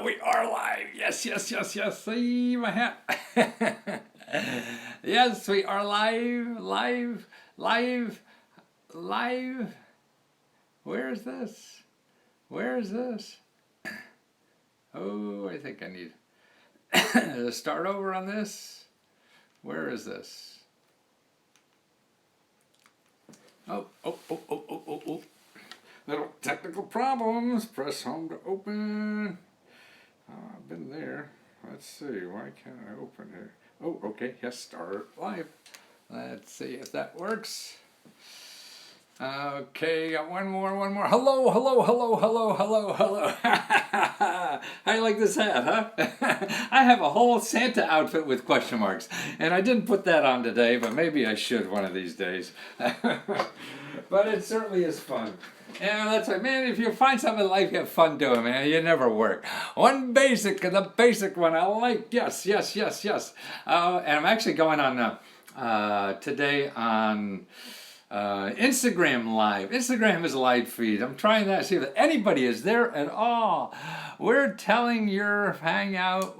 We are live. Yes, yes, yes, yes. See my hat. Yes, we are live, live. Where is this? Where is this? Oh, I think I need to start over on this. Where is this? Oh. Little technical problems. Press home to open. I've been there. Let's see. Why can't I open it? Oh, okay. Yes, start live. Let's see if that works. Okay, got one more. Hello. How you like this hat, huh? I have a whole Santa outfit with question marks, and I didn't put that on today, but maybe I should one of these days. But it certainly is fun. Yeah, that's right, man. If you find something in life you have fun doing, man, you never work. The basic one I like. Yes. And I'm actually going on today on Instagram Live. Instagram is a live feed. I'm trying that, see if anybody is there at all. We're telling your hangout,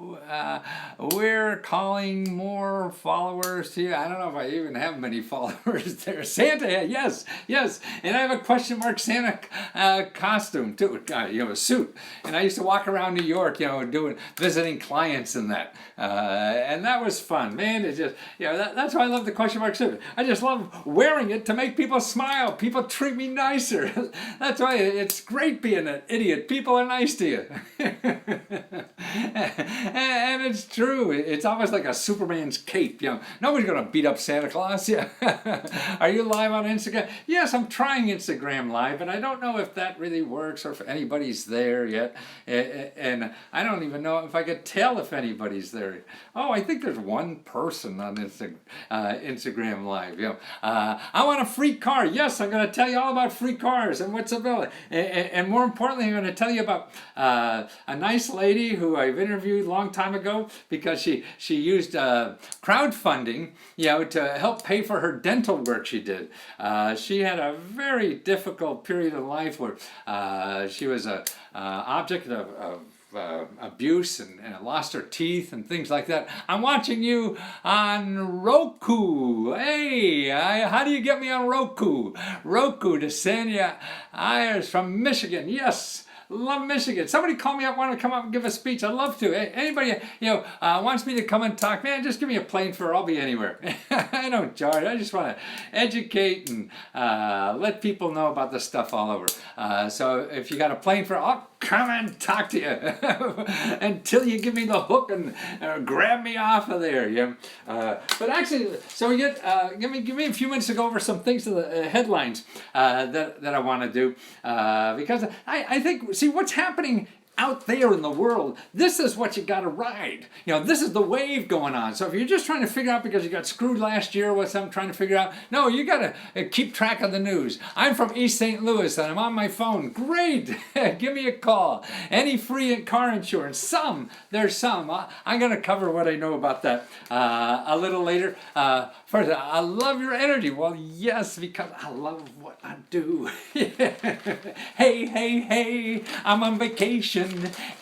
we're calling more followers to you. I don't know if I even have many followers there. Santa, yes. And I have a question mark Santa costume too, a suit. And I used to walk around New York, visiting clients and that. And that was fun, man. It just, that's why I love the question mark suit. I just love wearing it to make people smile. People treat me nicer. That's why it's great being an idiot. People are nice to you. And it's true. It's almost like a Superman's cape. Nobody's going to beat up Santa Claus. Yeah. Are you live on Instagram? Yes, I'm trying Instagram Live, and I don't know if that really works or if anybody's there yet. And I don't even know if I could tell if anybody's there. Oh, I think there's one person on Instagram Live. I want a free car. Yes, I'm going to tell you all about free cars and what's available. And more importantly, I'm going to tell you about a nice lady who I've interviewed a long time ago because she used crowdfunding, to help pay for her dental work she did. She had a very difficult period of life where she was an object of abuse and lost her teeth and things like that. I'm watching you on Roku. Hey, how do you get me on Roku? Roku to Sanya Ayers from Michigan. Yes. Love Michigan. Somebody call me up, want to come up and give a speech. I'd love to. Anybody, wants me to come and talk, man, just give me a plane fare. I'll be anywhere. I don't charge. I just want to educate and let people know about the stuff all over. So if you got a plane fare, I'll come and talk to you until you give me the hook and grab me off of there. But actually, so we get give me a few minutes to go over some things to the headlines that I want to do because I think, see what's happening out there in the world, this is what you got to ride. This is the wave going on. So if you're just trying to figure out because you got screwed last year what I'm trying to figure out, no, you got to keep track of the news. I'm from East St. Louis and I'm on my phone. Great. Give me a call. Any free car insurance? There's some. I'm going to cover what I know about that a little later. First, I love your energy. Well, yes, because I love what I do. Hey, I'm on vacation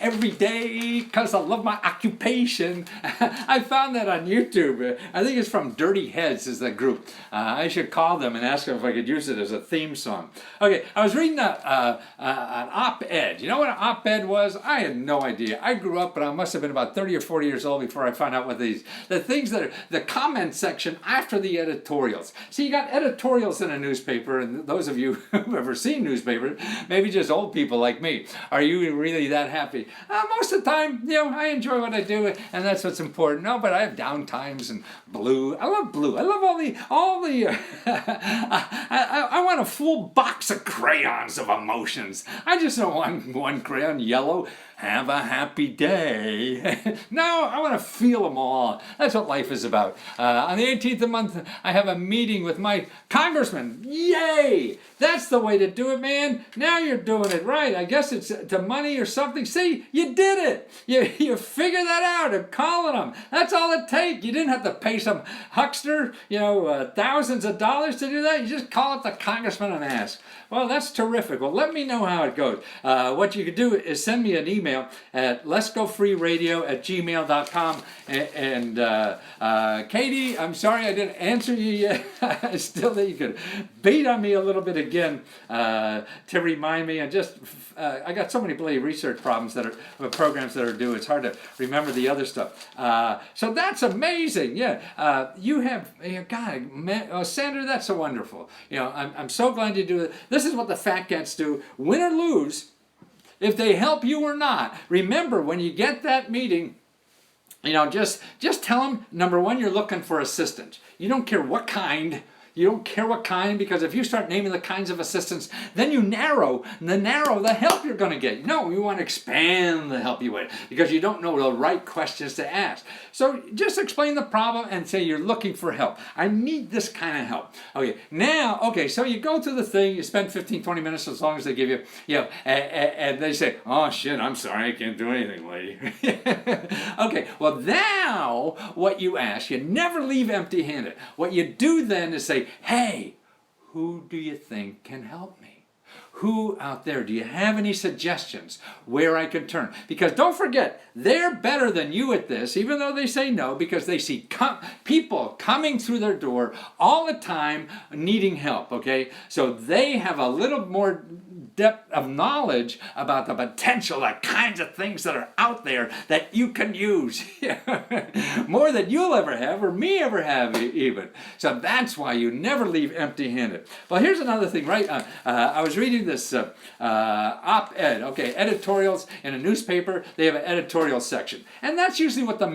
every day because I love my occupation. I found that on YouTube. I think it's from Dirty Heads is the group. I should call them and ask them if I could use it as a theme song. Okay, I was reading an op-ed. You know what an op-ed was? I had no idea. I grew up, but I must have been about 30 or 40 years old before I found out what the things that are the comment section after the editorials. See, you got editorials in a newspaper, and those of you who've ever seen newspapers, maybe just old people like me, are you really that happy? Most of the time, I enjoy what I do, and that's what's important. No, but I have down times and blue. I love blue. I love all the. I want a full box of crayons of emotions. I just don't want one crayon yellow. Have a happy day. No, I want to feel them all. That's what life is about. On the 18th of the month, I have a meeting with my congressman. Yay! That's the way to do it, man. Now you're doing it right. I guess it's to money or something. See, you did it. You figured that out and calling them. That's all it takes. You didn't have to pay some huckster, thousands of dollars to do that. You just call up the congressman and ask. Well, that's terrific. Well, let me know how it goes. What you could do is send me an email at letsgofreeradio@gmail.com. And Katie, I'm sorry I didn't answer you yet. I still think you could beat on me a little bit again to remind me. And just I got so many bloody research programs that are due. It's hard to remember the other stuff. So that's amazing. Yeah, you have God, Sandra. That's so wonderful. I'm so glad you do it. This is what the fat cats do, win or lose. If they help you or not, remember when you get that meeting, just tell them, number one, you're looking for assistance. You don't care what kind. You don't care what kind, because if you start naming the kinds of assistance, then you narrow the help you're going to get. No, you want to expand the help you get because you don't know the right questions to ask. So just explain the problem and say you're looking for help. I need this kind of help. Okay, so you go through the thing, you spend 15, 20 minutes as long as they give you, and they say, oh shit, I'm sorry, I can't do anything, lady. Okay, well now what you ask, you never leave empty-handed. What you do then is say, hey, who do you think can help me? Who out there, do you have any suggestions where I can turn? Because don't forget, they're better than you at this, even though they say no, because they see people coming through their door all the time needing help, okay? So they have a little more depth of knowledge about the potential, the kinds of things that are out there that you can use. More than you'll ever have, or me ever have even. So that's why you never leave empty-handed. Well, here's another thing, right? I was reading this op-ed, editorials in a newspaper. They have an editorial section. And that's usually what the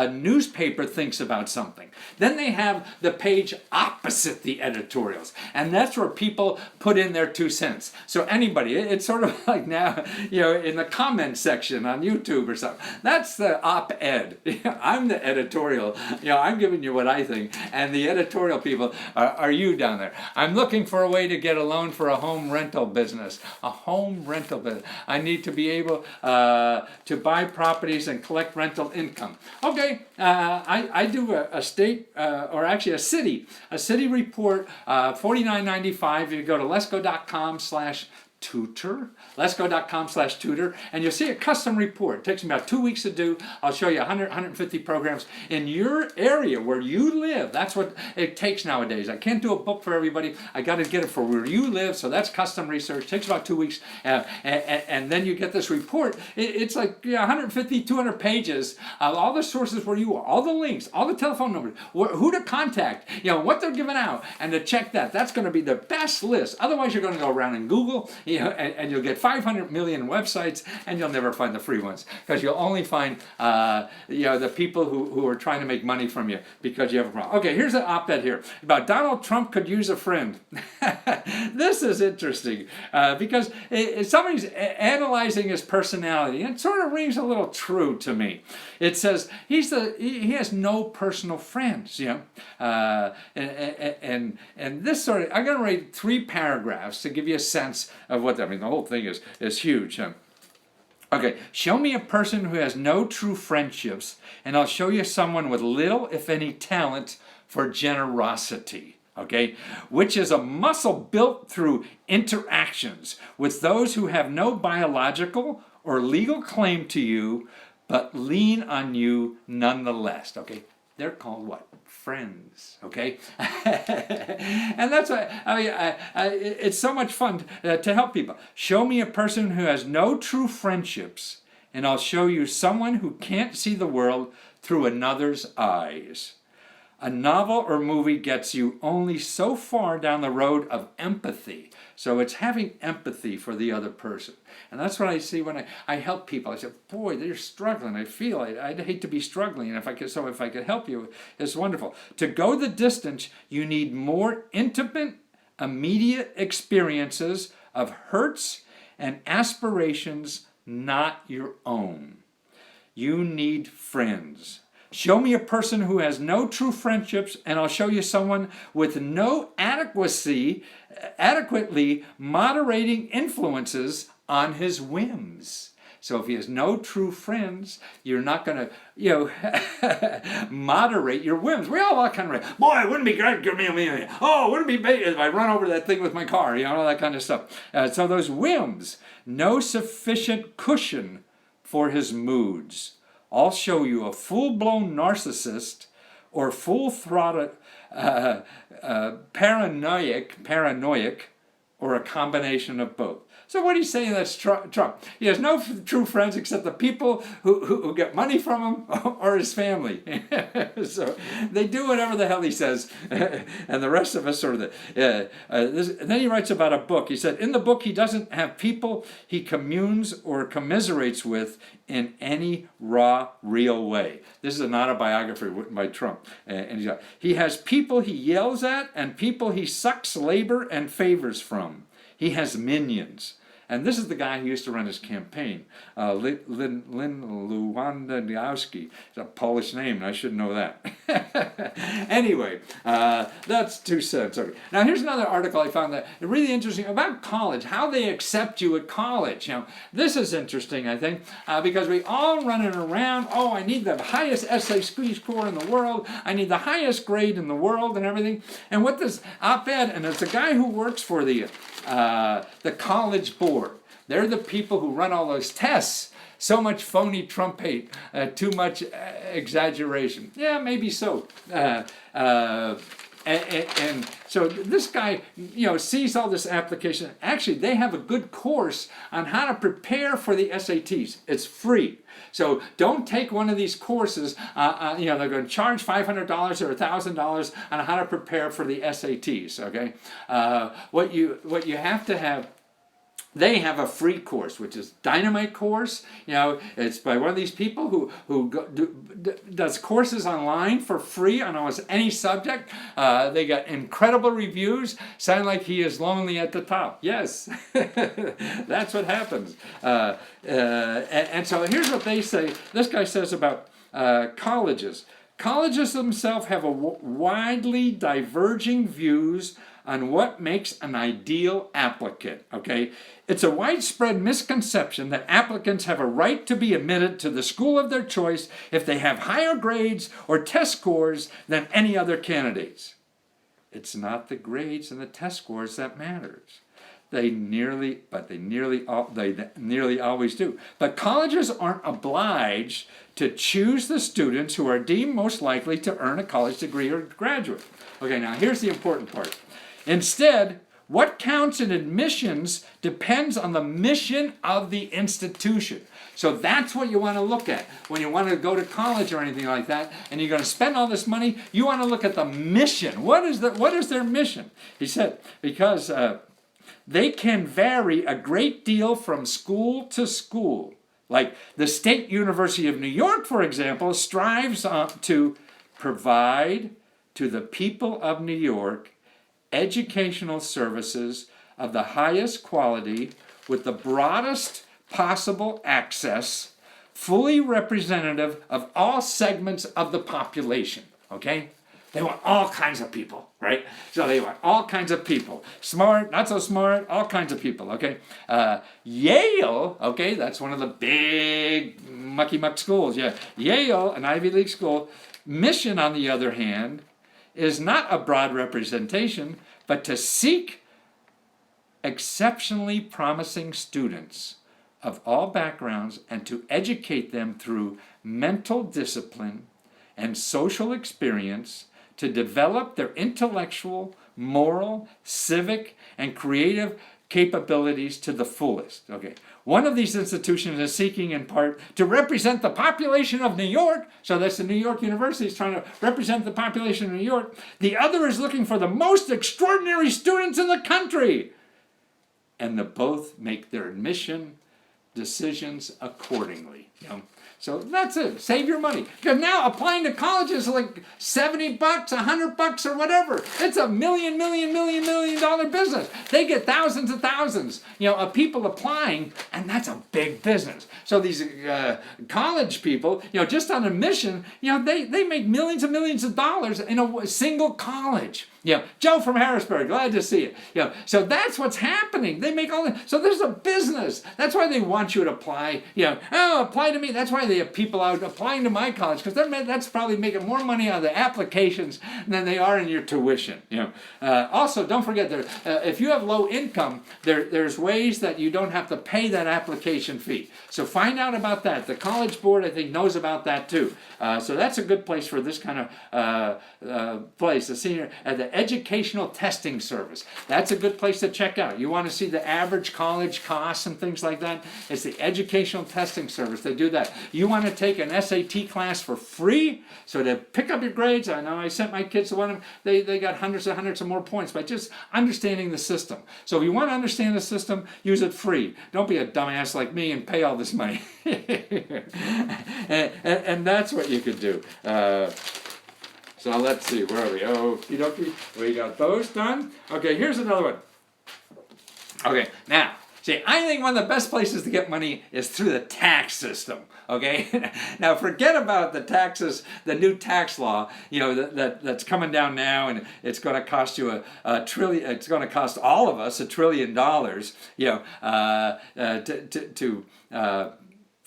newspaper thinks about something. Then they have the page opposite the editorials. And that's where people put in their 2 cents. So anybody, it's sort of like now, in the comment section on YouTube or something. That's the op-ed. I'm the editorial. I'm giving you what I think. And the editorial people are you down there. I'm looking for a way to get a loan for a home rental business. A home rental business. I need to be able to buy properties and collect rental income. Okay, I do a state, or actually a city report, $49.95. If you go to letsgo.com/tutor, letsgo.com/tutor, and you'll see a custom report. It takes me about 2 weeks to do. I'll show you 150 programs in your area where you live. That's what it takes nowadays. I can't do a book for everybody. I got to get it for where you live, so that's custom research. It takes about 2 weeks, and then you get this report. It's like 150, 200 pages of all the sources where you are, all the links, all the telephone numbers, who to contact, what they're giving out, and to check that. That's going to be the best list. Otherwise, you're going to go around in Google, and you'll get 500 million websites, and you'll never find the free ones, because you'll only find the people who are trying to make money from you because you have a problem. Okay, here's an op-ed here about Donald Trump could use a friend. This is interesting because somebody's analyzing his personality, and it sort of rings a little true to me. It says he has no personal friends, and this sort of, I'm going to read 3 paragraphs to give you a sense of what that means. The whole thing is huge. Okay, show me a person who has no true friendships, and I'll show you someone with little, if any, talent for generosity. Okay, which is a muscle built through interactions with those who have no biological or legal claim to you, but lean on you nonetheless. Okay, they're called what? Friends. Okay, and that's why it's so much fun to help people. Show me a person who has no true friendships, and I'll show you someone who can't see the world through another's eyes. A novel or movie gets you only so far down the road of empathy. So it's having empathy for the other person. And that's what I see when I help people. I say, boy, they're struggling. I feel I'd hate to be struggling. And if I could help you, it's wonderful. To go the distance, you need more intimate, immediate experiences of hurts and aspirations not your own. You need friends. Show me a person who has no true friendships, and I'll show you someone with no adequately moderating influences on his whims. So if he has no true friends, you're not going to, moderate your whims. We all kind of, boy, wouldn't it be great? Oh, wouldn't it be great if I run over that thing with my car? All that kind of stuff. So those whims, no sufficient cushion for his moods. I'll show you a full-blown narcissist or full-throated paranoiac, or a combination of both. So what he's saying, that's Trump. He has no true friends except the people who get money from him or his family. So they do whatever the hell he says, and the rest of us sort of. And then he writes about a book. He said, in the book, he doesn't have people he communes or commiserates with in any raw, real way. This is an autobiography written by Trump. And he has people he yells at and people he sucks labor and favors from. He has minions. And this is the guy who used to run his campaign, Lin Lewandowski. It's a Polish name, and I should know that. Anyway, that's 2 cents. Okay. Now here's another article I found that really interesting about college, how they accept you at college. This is interesting, I think, because we all running around, oh, I need the highest SAT score in the world, I need the highest grade in the world and everything. And what this op-ed, and it's a guy who works for the College Board. They're the people who run all those tests. So much phony Trump hate, too much exaggeration. Yeah, maybe so. And so this guy, sees all this application. Actually, they have a good course on how to prepare for the SATs. It's free. So don't take one of these courses. They're going to charge $500 or $1,000 on how to prepare for the SATs. Okay, what you have to have. They have a free course, which is Dynamite course. It's by one of these people who does courses online for free on almost any subject. They got incredible reviews. Sound like he is lonely at the top. Yes, that's what happens. And so here's what they say. This guy says about colleges. Colleges themselves have widely diverging views on what makes an ideal applicant, okay? It's a widespread misconception that applicants have a right to be admitted to the school of their choice if they have higher grades or test scores than any other candidates. It's not the grades and the test scores that matters. They nearly always do. But colleges aren't obliged to choose the students who are deemed most likely to earn a college degree or graduate. Okay, now here's the important part. Instead, what counts in admissions depends on the mission of the institution. So that's what you want to look at when you want to go to college or anything like that, and you're going to spend all this money. You want to look at the mission. What is their mission? He said, because they can vary a great deal from school to school. Like the State University of New York, for example, strives to provide to the people of New York educational services of the highest quality with the broadest possible access, fully representative of all segments of the population, okay? They want all kinds of people, right? So they want all kinds of people. Smart, not so smart, all kinds of people, okay? Yale, okay, that's one of the big mucky-muck schools, yeah. Yale, an Ivy League school. Mission, on the other hand, is not a broad representation, but to seek exceptionally promising students of all backgrounds and to educate them through mental discipline and social experience to develop their intellectual, moral, civic, and creative capabilities to the fullest. Okay. One of these institutions is seeking in part to represent the population of New York, so that's the New York University is trying to represent the population of New York. The other is looking for the most extraordinary students in the country. And the both make their admission decisions accordingly. So that's it. Save your money. Because now applying to college is like $70, $100 or whatever. It's a million dollar business. They get thousands and thousands, of people applying, and that's a big business. So these college people, just on admission, they make millions and millions of dollars in a single college. Joe from Harrisburg, glad to see you. So that's what's happening. They make all the, so there's a business. That's why they want you to apply. Oh, apply to me. That's why they have people out applying to my college, because that's probably making more money out of the applications than they are in your tuition. Also, don't forget if you have low income, there's ways that you don't have to pay that application fee. So find out about that. The College Board, I think, knows about that too. So that's a good place for this kind of place. The Educational Testing Service. That's a good place to check out. You want to see the average college costs and things like that? It's the Educational Testing Service. They do that. You want to take an SAT class for free, so to pick up your grades. I know I sent my kids to one of them. They got hundreds of more points by just understanding the system. So if you want to understand the system, use it free. Don't be a dumbass like me and pay all this money. and that's what you could do. So let's see, where are we? Okie dokie. We got those done. Okay, here's another one. Okay, now, see, I think one of the best places to get money is through the tax system. Okay, now forget about the taxes, the new tax law, that's coming down now, and it's going to cost you a trillion. It's going to cost all of us $1 trillion.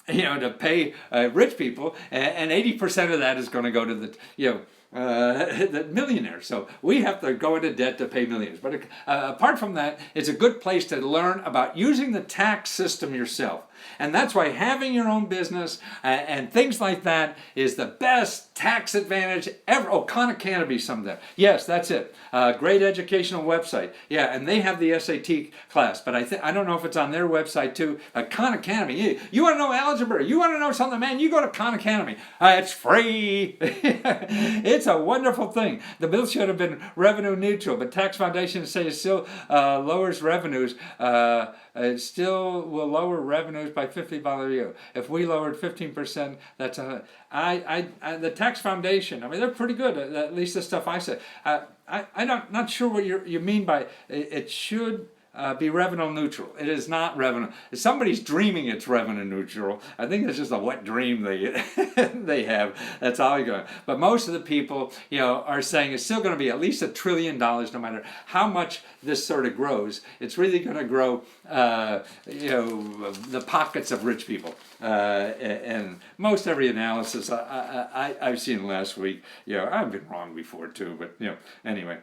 To pay rich people, and 80% of that is going to go to the millionaires. So we have to go into debt to pay millions. But apart from that, it's a good place to learn about using the tax system yourself. And that's why having your own business and things like that is the best tax advantage ever. Oh, Khan Academy, some of that. Yes, that's it. Great educational website. Yeah, and they have the SAT class, but I don't know if it's on their website too. Khan Academy. You want to know algebra? You want to know something, man? You go to Khan Academy. It's free. It's a wonderful thing. The bill should have been revenue neutral, but Tax Foundation says it still lowers revenues. It still will lower revenues by $50 a year. If we lowered 15%, that's the Tax Foundation. I mean, they're pretty good. At least the stuff I said. I'm not sure what you mean by it should be revenue neutral. It is not revenue. If somebody's dreaming it's revenue neutral, I think it's just a wet dream they have. That's all you got. But most of the people, are saying it's still going to be at least $1 trillion, no matter how much this sort of grows. It's really going to grow, the pockets of rich people. And most every analysis I've seen last week, I've been wrong before too, but anyway.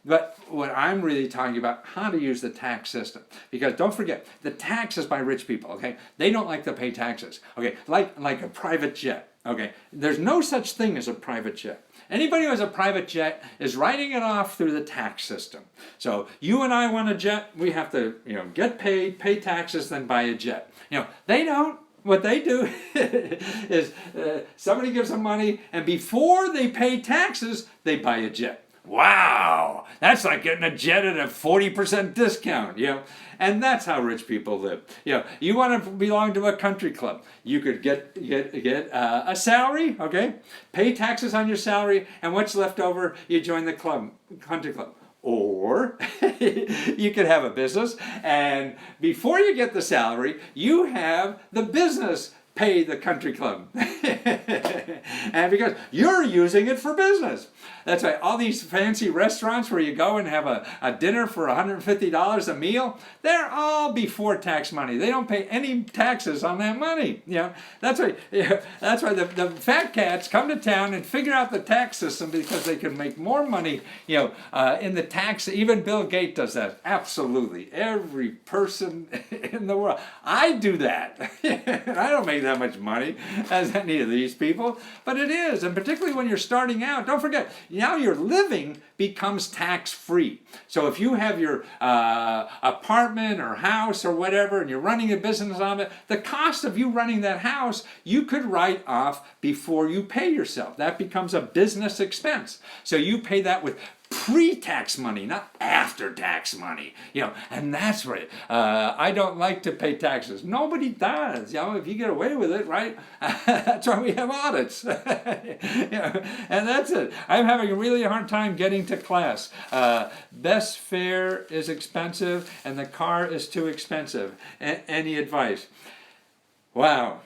But what I'm really talking about, how to use the tax system, because don't forget, the tax is by rich people. Okay, they don't like to pay taxes. Okay, like a private jet. Okay, there's no such thing as a private jet. Anybody who has a private jet is writing it off through the tax system. So you and I want a jet, we have to, get paid, pay taxes, then buy a jet. They don't. What they do is somebody gives them money, and before they pay taxes, they buy a jet. Wow, that's like getting a jet at a 40% discount, and that's how rich people live. You want to belong to a country club, you could get a salary, okay, pay taxes on your salary, and what's left over, you join the country club. Or you could have a business, and before you get the salary, you have the business pay the country club. And because you're using it for business. That's why all these fancy restaurants where you go and have a dinner for $150 a meal, they're all before tax money. They don't pay any taxes on that money. That's why the fat cats come to town and figure out the tax system, because they can make more money, in the tax. Even Bill Gates does that. Absolutely. Every person in the world. I do that. I don't make that much money as any of these people, but it is. And particularly when you're starting out, don't forget, now your living becomes tax-free. So if you have your apartment or house or whatever, and you're running a business on it, the cost of you running that house, you could write off before you pay yourself. That becomes a business expense. So you pay that with pre-tax money, not after-tax money. And that's right. I don't like to pay taxes. Nobody does. If you get away with it, right? That's why we have audits. And that's it. I'm having a really hard time getting to class. Bus fare is expensive, and the car is too expensive. Any advice? Wow.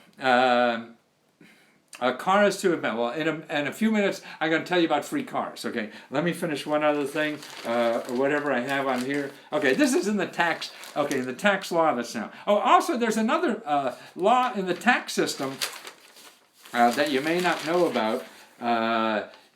cars to invent. Well, in a few minutes, I'm going to tell you about free cars. Okay, let me finish one other thing, or whatever I have on here. Okay, this is in the tax. Okay, the tax law that's now. Oh, also, there's another law in the tax system that you may not know about.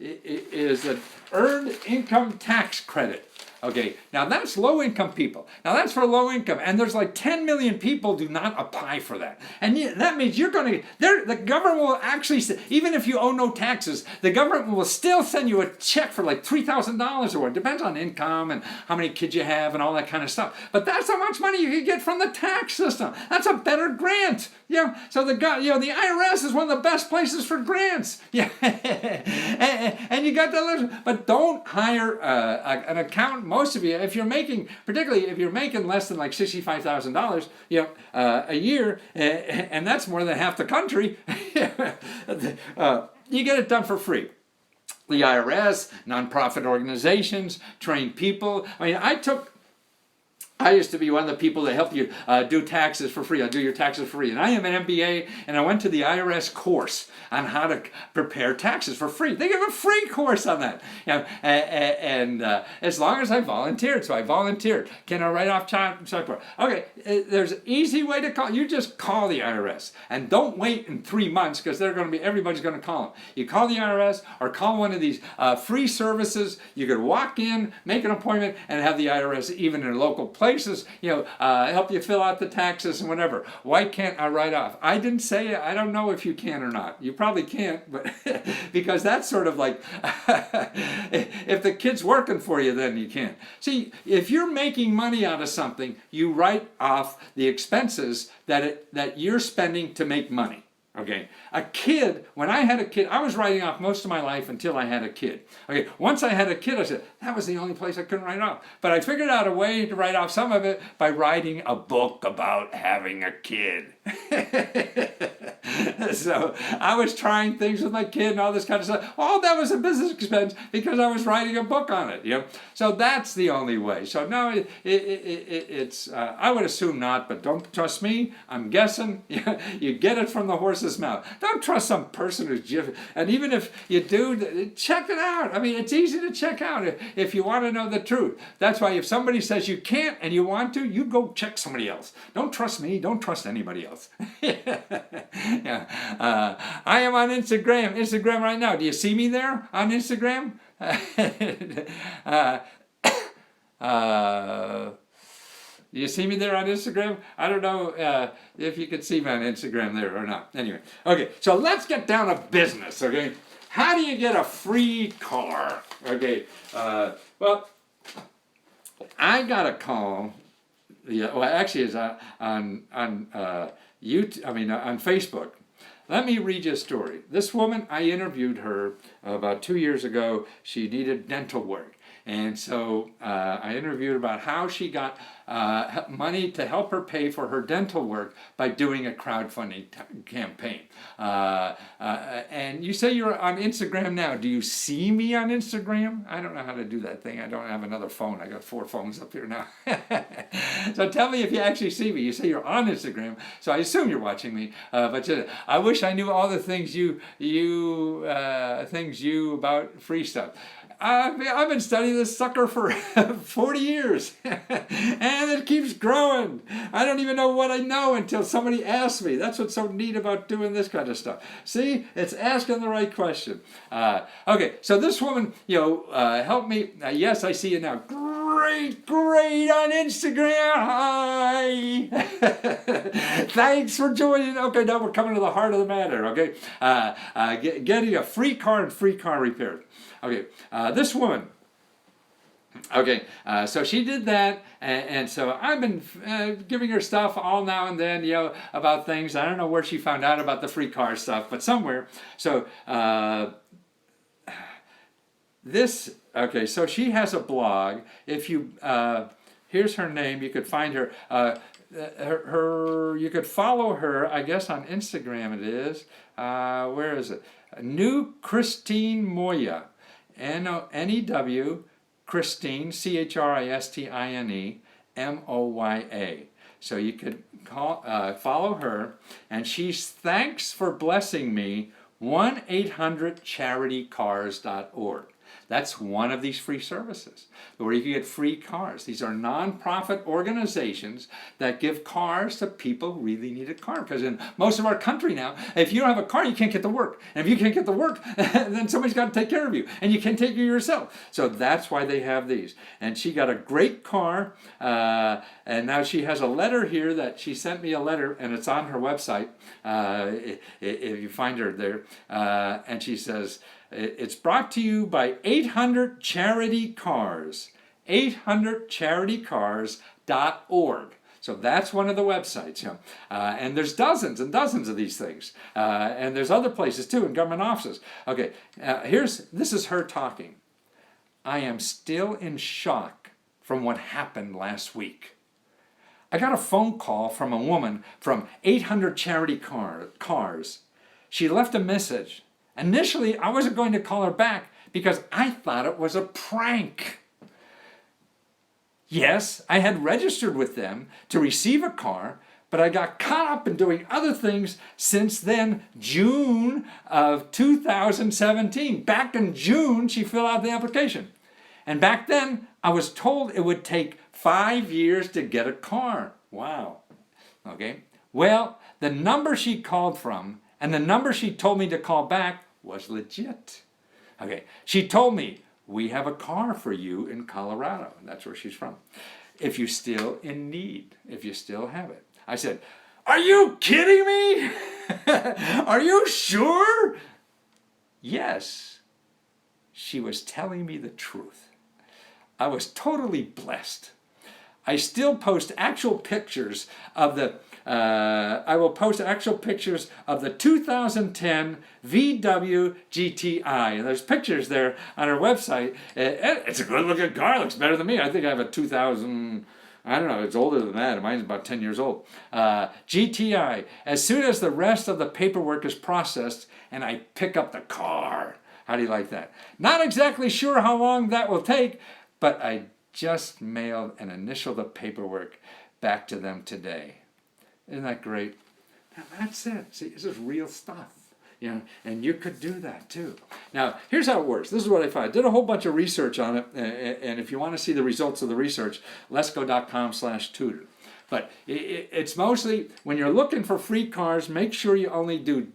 Is an earned income tax credit. Okay, now that's low income people. Now that's for low income, and there's like 10 million people do not apply for that. And that means you're going to, the government will actually, even if you owe no taxes, the government will still send you a check for like $3,000 or what. Depends on income and how many kids you have and all that kind of stuff. But that's how much money you can get from the tax system. That's a better grant. Yeah, so the IRS is one of the best places for grants. Yeah, and you got to, but don't hire an accountant. Most of you, if you're making, particularly if you're making less than like $65,000, a year, and that's more than half the country, you get it done for free. The IRS, nonprofit organizations, trained people. I mean, I used to be one of the people that help you do taxes for free. I do your taxes for free. And I am an MBA, and I went to the IRS course on how to prepare taxes for free. They give a free course on that. And as long as I volunteered. So I volunteered. Can I write off child support? Okay, there's an easy way to call. You just call the IRS. And don't wait in 3 months, because everybody's going to call them. You call the IRS or call one of these free services. You could walk in, make an appointment, and have the IRS, even in a local place, help you fill out the taxes and whatever. Why can't I write off? I didn't say it. I don't know if you can or not. You probably can't, but because that's sort of like, if the kid's working for you, then you can. See, if you're making money out of something, you write off the expenses that you're spending to make money. Okay, a kid, when I had a kid, I was writing off most of my life until I had a kid. Okay, once I had a kid, I said, that was the only place I couldn't write off. But I figured out a way to write off some of it by writing a book about having a kid. So I was trying things with my kid and all this kind of stuff. All that was a business expense because I was writing a book on it. So that's the only way. So no, it's I would assume not, but don't trust me. I'm guessing. You get it from the horse's mouth. Don't trust some person who's just. And even if you do, check it out. I mean, it's easy to check out if you want to know the truth. That's why if somebody says you can't and you want to, you go check somebody else. Don't trust me. Don't trust anybody else. Yeah. I am on Instagram right now. Do you see me there on Instagram? Do you see me there on Instagram? I don't know if you can see me on Instagram there or not. Anyway, okay, so let's get down to business, okay? How do you get a free car? Okay, well, I got a call. Yeah, well, actually, it's on YouTube. I mean, on Facebook. Let me read you a story. This woman, I interviewed her about 2 years ago. She needed dental work. And so I interviewed about how she got money to help her pay for her dental work by doing a crowdfunding campaign. And you say you're on Instagram now. Do you see me on Instagram? I don't know how to do that thing. I don't have another phone. I got 4 phones up here now. So tell me if you actually see me. You say you're on Instagram, so I assume you're watching me. But I wish I knew all the things you about free stuff. I've been studying this sucker for 40 years, and it keeps growing. I don't even know what I know until somebody asks me. That's what's so neat about doing this kind of stuff. See, it's asking the right question. Okay, so this woman, helped me. Yes, I see you now. Great on Instagram. Hi. Thanks for joining. Okay, now we're coming to the heart of the matter. Okay, getting a free car and free car repairs. Okay, this woman. Okay, so she did that, and so I've been giving her stuff all now and then, about things. I don't know where she found out about the free car stuff, but somewhere. So so she has a blog. If you, here's her name. You could find her. You could follow her, I guess, on Instagram. It is. Where is it? New Christine Moya. N-E-W, Christine, C-H-R-I-S-T-I-N-E, M-O-Y-A. So you could follow her, and she's thanks for blessing me 1-800-CharityCars.org. That's one of these free services where you can get free cars. These are nonprofit organizations that give cars to people who really need a car. Because in most of our country now, if you don't have a car, you can't get to work. And if you can't get to work, then somebody's got to take care of you. And you can't take care of yourself. So that's why they have these. And she got a great car. And now she has a letter here that she sent me a letter, and it's on her website. If you find her there. And she says, it's brought to you by 800 Charity Cars, 800charitycars.org. So that's one of the websites. And there's dozens and dozens of these things. And there's other places too, in government offices. Okay, this is her talking. I am still in shock from what happened last week. I got a phone call from a woman from 800 Charity Cars. She left a message. Initially, I wasn't going to call her back because I thought it was a prank. Yes, I had registered with them to receive a car, but I got caught up in doing other things since then, June of 2017. Back in June, she filled out the application. And back then, I was told it would take 5 years to get a car. Wow. Okay. Well, the number she called from and the number she told me to call back was legit. Okay. She told me, we have a car for you in Colorado. And that's where she's from. If you're still in need, if you still have it. I said, are you kidding me? Are you sure? Yes. She was telling me the truth. I was totally blessed. I still post actual pictures of the I will post actual pictures of the 2010 VW GTI. And there's pictures there on our website. It's a good looking car. It looks better than me. I think I have a 2000, I don't know, it's older than that. Mine's about 10 years old. GTI. As soon as the rest of the paperwork is processed and I pick up the car. How do you like that? Not exactly sure how long that will take, but I just mailed and initialed the paperwork back to them today. Isn't that great? Now that's it. See, this is real stuff. And you could do that too. Now, here's how it works. This is what I found. I did a whole bunch of research on it, and if you want to see the results of the research, letsgo.com/tutor. But it's mostly, when you're looking for free cars, make sure you only do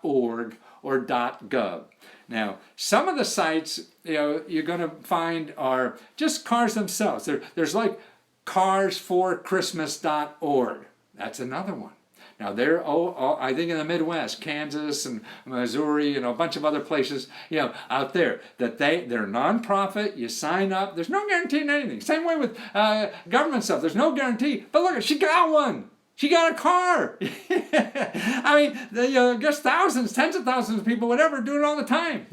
.org or .gov. Now, some of the sites you're going to find are just cars themselves. There's like carsforchristmas.org. That's another one. Now, they're, I think in the Midwest, Kansas and Missouri and a bunch of other places, out there, that they're nonprofit, you sign up, there's no guarantee in anything. Same way with government stuff, there's no guarantee. But look, she got one. She got a car. I mean, I guess thousands, tens of thousands of people, whatever, do it all the time.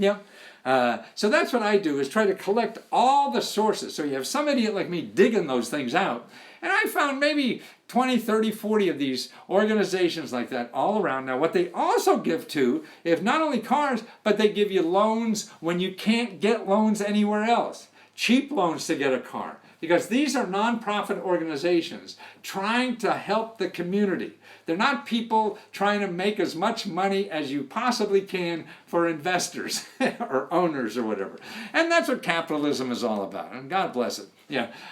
So that's what I do, is try to collect all the sources. So you have some idiot like me digging those things out. And I found maybe 20, 30, 40 of these organizations like that all around. Now, what they also give to, if not only cars, but they give you loans when you can't get loans anywhere else. Cheap loans to get a car. Because these are nonprofit organizations trying to help the community. They're not people trying to make as much money as you possibly can for investors or owners or whatever. And that's what capitalism is all about. And God bless it.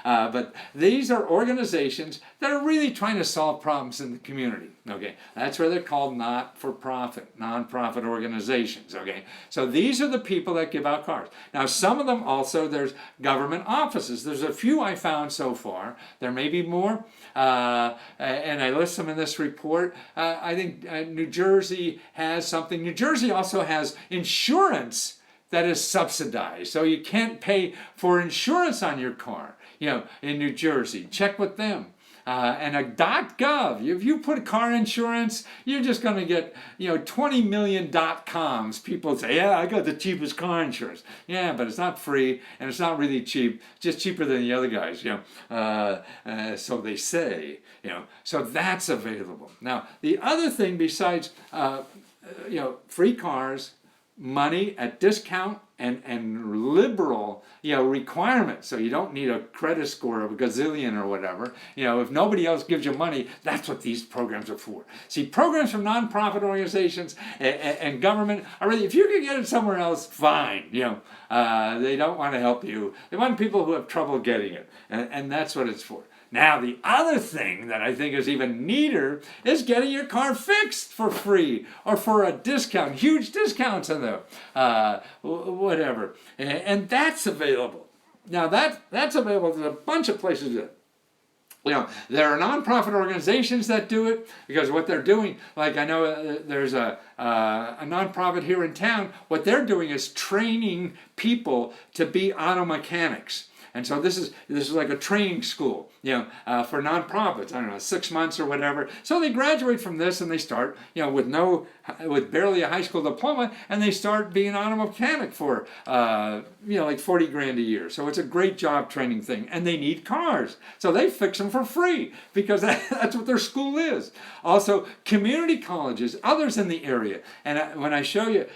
But these are organizations that are really trying to solve problems in the community. Okay, that's where they're called not-for-profit, nonprofit organizations. Okay, so these are the people that give out cars. Now, some of them also, there's government offices. There's a few I found so far. There may be more, and I list them in this report. I think New Jersey has something. New Jersey also has insurance that is subsidized. So you can't pay for insurance on your car, in New Jersey. Check with them. And a .gov, if you put car insurance, you're just going to get, 20 million .coms. People say, yeah, I got the cheapest car insurance. Yeah, but it's not free, and it's not really cheap, just cheaper than the other guys, so they say, So that's available. Now, the other thing besides, free cars, money at discount and liberal, requirements. So you don't need a credit score of a gazillion or whatever. If nobody else gives you money, that's what these programs are for. See, programs from nonprofit organizations and government are really, if you can get it somewhere else, fine. They don't want to help you. They want people who have trouble getting it, and that's what it's for. Now, the other thing that I think is even neater is getting your car fixed for free or for a discount, huge discounts in there, whatever. And that's available. Now, that's available in a bunch of places. There are nonprofit organizations that do it because what they're doing, like I know there's a nonprofit here in town, what they're doing is training people to be auto mechanics. And so this is like a training school, for nonprofits. I don't know, 6 months or whatever. So they graduate from this and they start, with barely a high school diploma, and they start being an auto mechanic for, like 40 grand a year. So it's a great job training thing, and they need cars, so they fix them for free because that's what their school is. Also, community colleges, others in the area, and when I show you.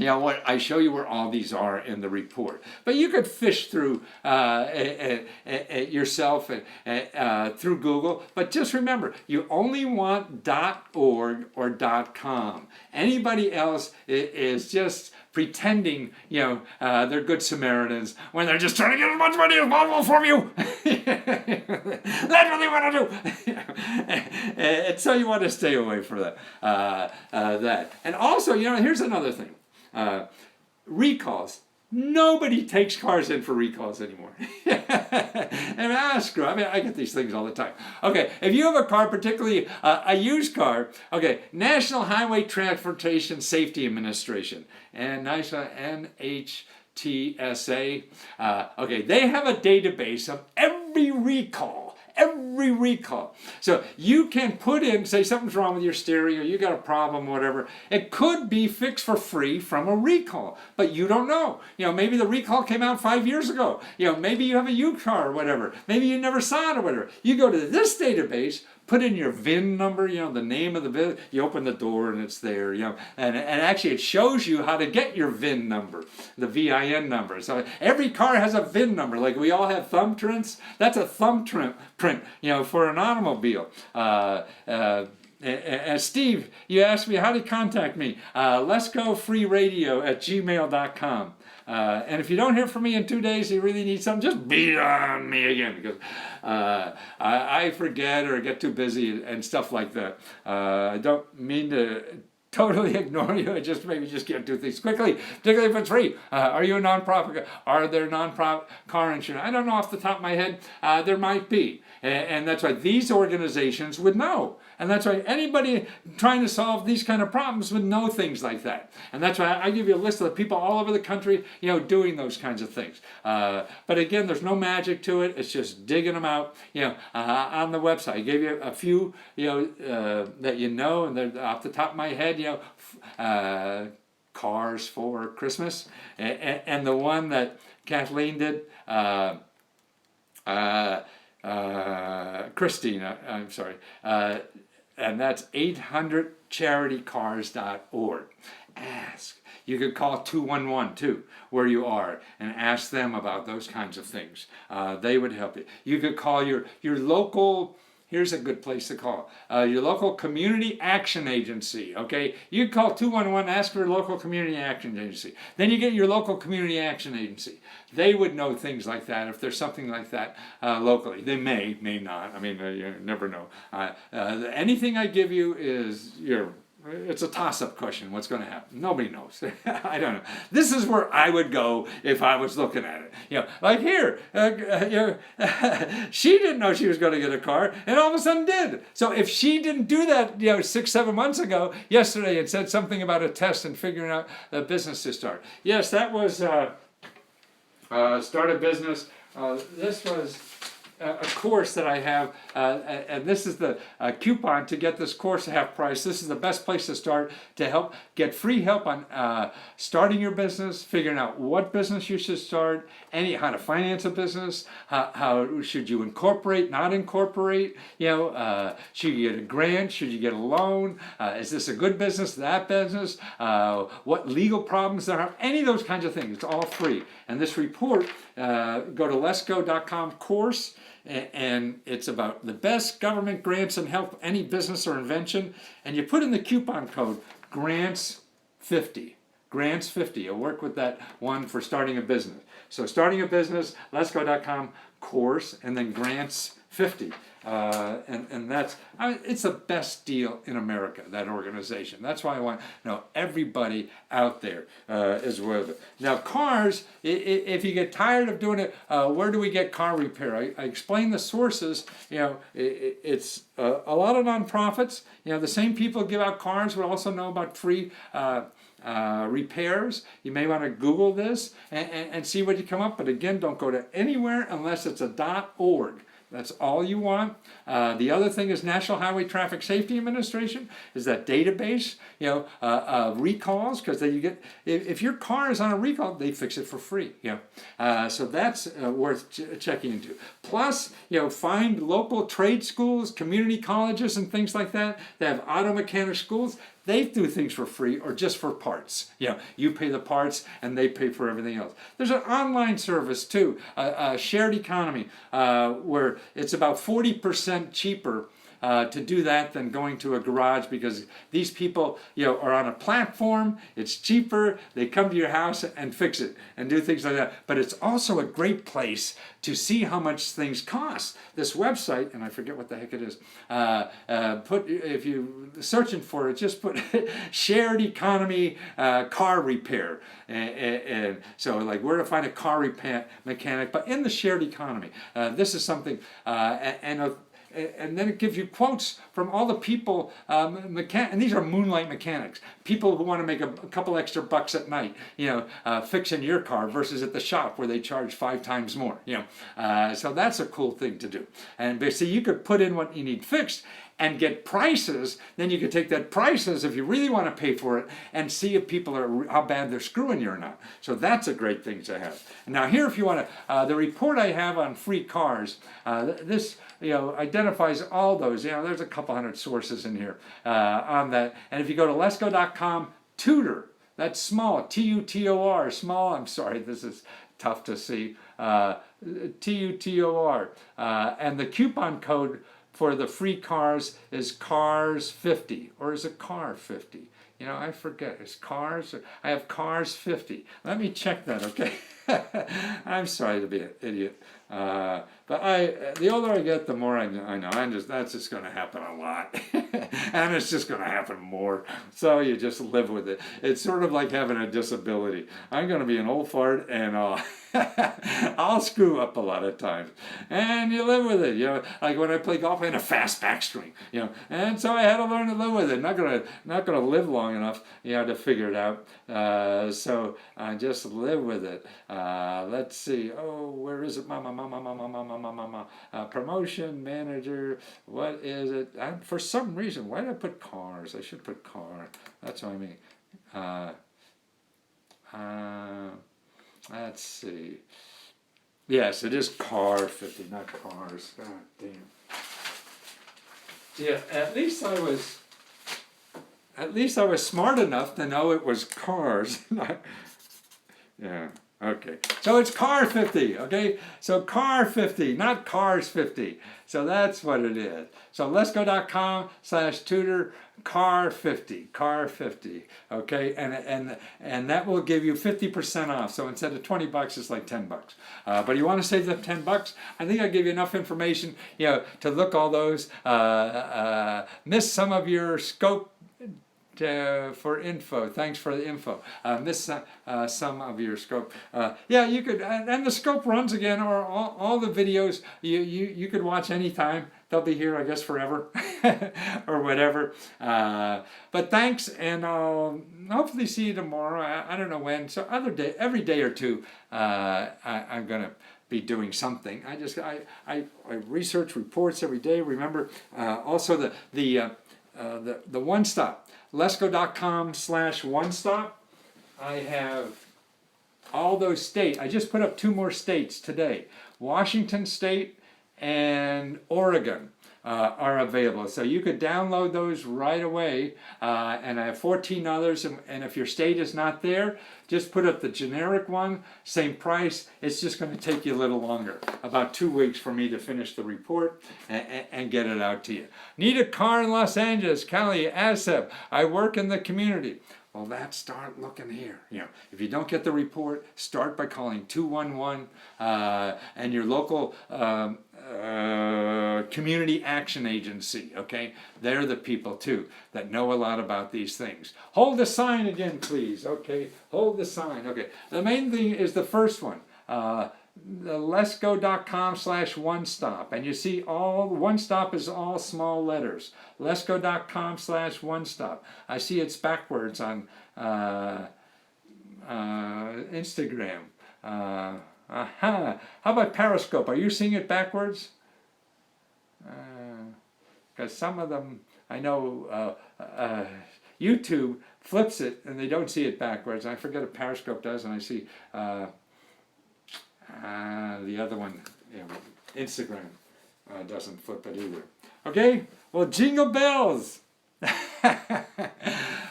What I show you where all these are in the report, but you could fish through yourself through Google. But just remember, you only want .org or .com. Anybody else is just pretending, they're good Samaritans when they're just trying to get as much money as possible from you. That's what they want to do. And so you want to stay away from that. And also, here's another thing. Recalls. Nobody takes cars in for recalls anymore. And screw. I get these things all the time. Okay, if you have a car, particularly a used car, okay, National Highway Transportation Safety Administration, and NHTSA, okay, they have a database of every recall. Every recall. So you can put in, say something's wrong with your stereo, you got a problem, whatever. It could be fixed for free from a recall, but you don't know. Maybe the recall came out 5 years ago. Maybe you have a used car or whatever. Maybe you never saw it or whatever. You go to this database, put in your VIN number, the name of the VIN, you open the door and it's there, and actually it shows you how to get your VIN number, the VIN number. So every car has a VIN number, like we all have thumb prints. That's a thumb print, for an automobile. Steve, you asked me how to contact me. letsgofreeradio@gmail.com. And if you don't hear from me in 2 days, you really need something, just beat on me again, because I forget or get too busy and stuff like that. I don't mean to totally ignore you. I just can't do things quickly, particularly if it's free. Are you a nonprofit? Are there nonprofit car insurance? I don't know off the top of my head. There might be. And that's why these organizations would know. And that's why anybody trying to solve these kind of problems would know things like that. And that's why I give you a list of the people all over the country, doing those kinds of things. But again, there's no magic to it. It's just digging them out, on the website. I gave you a few, that and they're off the top of my head, cars for Christmas, and the one that Kathleen did, Christina, I'm sorry, and that's 800charitycars.org. Ask. You could call 211 too, where you are, and ask them about those kinds of things. They would help you. You could call your local. Here's a good place to call. Your local community action agency, okay? You call 211, ask for your local community action agency. Then you get your local community action agency. They would know things like that if there's something like that locally. They may not. You never know. Anything I give you is it's a toss-up question. What's going to happen? Nobody knows. I don't know. This is where I would go if I was looking at it. Like here, she didn't know she was going to get a car, and all of a sudden did. So if she didn't do that, 6-7 months ago, yesterday, and said something about a test and figuring out the business to start. Yes, that was start a business. This was a course that I have, and this is the coupon to get this course at half price. This is the best place to start to help get free help on starting your business, figuring out what business you should start, how to finance a business, how should you incorporate, not incorporate, should you get a grant, should you get a loan, is this a good business, that business, what legal problems there are, any of those kinds of things. It's all free. And this report, go to letsgo.com course, and it's about the best government grants and help any business or invention. And you put in the coupon code GRANTS50. GRANTS50. You'll work with that one for starting a business. So starting a business, letsgo.com course, and then GRANTS50. And that's, it's the best deal in America, that organization. That's why I want everybody out there is worth it. Now cars, if you get tired of doing it, where do we get car repair? I explain the sources. It's a lot of nonprofits. The same people give out cars will also know about free repairs. You may want to Google this and see what you come up. But again, don't go to anywhere unless it's a .org. That's all you want. The other thing is National Highway Traffic Safety Administration is that database, recalls, because you get, if your car is on a recall, they fix it for free. So that's worth checking into. Plus, find local trade schools, community colleges, and things like that. They have auto mechanic schools. They do things for free or just for parts. You pay the parts and they pay for everything else. There's an online service too, shared economy, where it's about 40% cheaper to do that than going to a garage, because these people are on a platform. It's cheaper. They come to your house and fix it and do things like that. But it's also a great place to see how much things cost. This website, and I forget what the heck it is, if you're searching for it, just put shared economy car repair. And so like where to find a car repair mechanic, but in the shared economy. This is something, and then it gives you quotes from all the people, and these are moonlight mechanics, people who want to make a couple extra bucks at night, fixing your car versus at the shop where they charge 5 times more. So that's a cool thing to do. And basically, you could put in what you need fixed and get prices. Then you could take that prices if you really want to pay for it and see if people are, how bad they're screwing you or not. So that's a great thing to have. And now here, if you want to, the report I have on free cars, this identifies all those. There's a couple hundred sources in here on that. And if you go to letsgo.com tutor, that's small, T-U-T-O-R, small. I'm sorry, this is tough to see. T-U-T-O-R, and the coupon code for the free cars is CARS50, or is it CAR50? I forget. It's cars. I have CARS50. Let me check that, okay? I'm sorry to be an idiot. But the older I get, the more I know. That's just going to happen a lot. And it's just going to happen more. So you just live with it. It's sort of like having a disability. I'm going to be an old fart, and I'll screw up a lot of times. And you live with it. Like when I play golf, I had a fast backswing. And so I had to learn to live with it. Not gonna live long enough, to figure it out. So I just live with it. Let's see. Oh, where is it? Promotion manager. What is it? For some reason, why did I put cars? I should put car. That's what I mean. Let's see. Yes, it is CAR50, not cars. God damn. Yeah, at least I was smart enough to know it was cars. Yeah. Okay, so it's CAR50, okay? So CAR50, not CARS50. So that's what it is. So letsgo.com/tutor CAR50, okay? And that will give you 50% off. So instead of $20, it's like $10. But you want to save them $10? I think I give you enough information, to look all those. Miss some of your scope for info. Thanks for the info. Miss some of your scope. Yeah, you could, and the scope runs again, or all the videos you could watch anytime. They'll be here, I guess, forever, or whatever. But thanks, and I'll hopefully see you tomorrow. I don't know when. So every day or two, I'm gonna be doing something. I research reports every day. Remember, also the One Stop, Lesko.com/One Stop. I have all those states. I just put up 2 more states today. Washington State and Oregon are available. So you could download those right away. And I have 14 others. And if your state is not there, just put up the generic one, same price. It's just going to take you a little longer, about 2 weeks for me to finish the report and get it out to you. Need a car in Los Angeles, Cali, ASAP. I work in the community. Well, start looking here. If you don't get the report, start by calling 211 and your local community action agency. Okay, they're the people too that know a lot about these things. Hold the sign again, please. Okay, hold the sign. Okay, the main thing is the first one. The Lesko.com/One Stop, and you see all One Stop is all small letters. Lesko.com/One Stop. I see it's backwards on Instagram. How about Periscope? Are you seeing it backwards? Because some of them, I know YouTube flips it and they don't see it backwards. I forget if Periscope does, and I see the other one, Instagram, doesn't flip it either. Okay, well, jingle bells.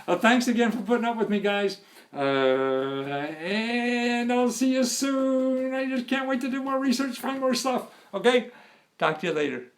Well, thanks again for putting up with me, guys. And I'll see you soon. I just can't wait to do more research, find more stuff. Okay, talk to you later.